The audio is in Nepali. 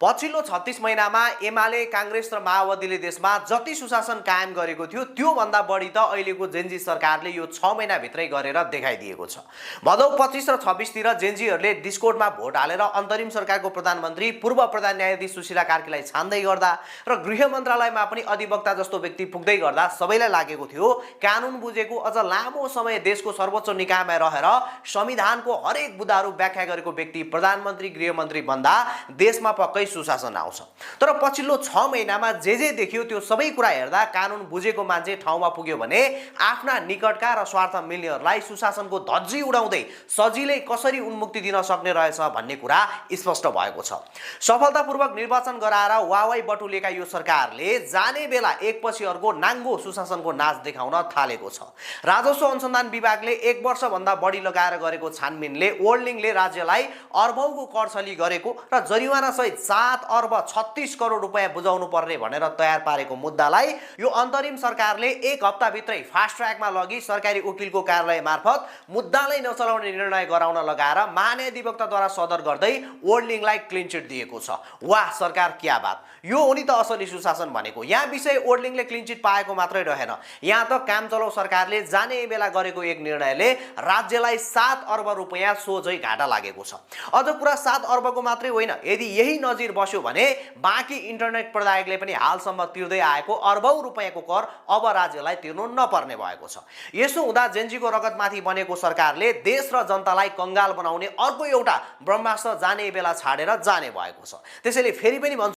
पछिल्लो 36 महिनामा एमाले कांग्रेस र माओवादीले देशमा जति सुशासन कायम गरेको थियो त्यो भन्दा बढी त अहिलेको जेनजी सरकारले यो 6 महिना भित्रै गरेर देखाइदिएको छ। भदौ 25 र 26 तिर जेनजीहरूले डिस्कोर्डमा भोट हालेर अन्तरिम सरकारको प्रधानमन्त्री पूर्व प्रधान न्यायाधीश सुशीला कार्कीलाई छान्दै गर्दा र गृह मन्त्रालयमा पनि अधिवक्ता जस्तो व्यक्ति पुग्दै गर्दा सबैलाई लागेको थियो कानुन बुझेको अझ लामो समय देशको सर्वोच्च निकायमा रहेर संविधानको हरेक बुँदाहरू व्याख्या गरेको व्यक्ति प्रधानमन्त्री गृहमन्त्री बन्दा देशमा पक्कै सुशासन आउँछ। तर पछिल्लो 6 महिनामा जे देखियो त्यो सबै कुरा हेर्दा कानुन बुझेको मान्छे ठाउँमा पुग्यो भने आफ्ना निकटका र स्वार्थ मिल्नेहरूलाई सुशासनको धज्जी उडाउँदै सजिलै कसरी उन्मुक्ति दिन सक्ने रहेछ भन्ने कुरा स्पष्ट भएको छ। सफलतापूर्वक निर्वाचन गराएर वावाई बटुलेका यो सरकारले जाने बेला एकपछि अर्को नाङ्गो सुशासनको नाच देखाउन थालेको छ। राजस्व अनुसन्धान विभागले 1 वर्षभन्दा बढी लगाएर गरेको छानबिनले ओर्लिङले राज्यलाई अर्बौंको करछली गरेको र जरिवाना सहित 7 अर्ब 36 करोड रुपैयाँ बुझाउनु पर्ने भनेर तयार पारेको मुद्दालाई यो अन्तरिम सरकारले 1 हप्ताभित्रै फास्ट ट्र्याकमा लगी सरकारी वकिलको कार्यालय मार्फत मुद्दालाई नचलाउने निर्णय गराउन लगाएर महाधिवक्ताद्वारा सदर गर्दै ओर्लिङलाई क्लिन चिट दिएको छ। वाह सरकार क्या बात, यो हो नि त असली सुशासन भनेको। यहाँ विषय ओर्लिङले क्लिन चिट पाएको मात्रै रहेन, यहाँ त काम चलाउ सरकारले जाने बेला गरेको एक निर्णयले राज्यलाई 7 अर्ब रुपैयाँ सोझै घाटा लागेको छ। अझ कुरा 7 अर्बको मात्रै होइन, यदि यही नजिर बस्यो भने बाँकी इन्टरनेट प्रदायकले पनि हालसम्म तिर्दै आएको अर्बौं रुपैयाँको कर अब राज्यलाई तिर्नु नपर्ने भएको छ। यसो हुँदा जेनजीको रगतमाथि बनेको सरकारले देश र जनतालाई कंगाल बनाउने अर्को एउटा ब्रह्मास्त्र जाने बेला छाडेर जाने भएको छ। त्यसैले फेरि पनि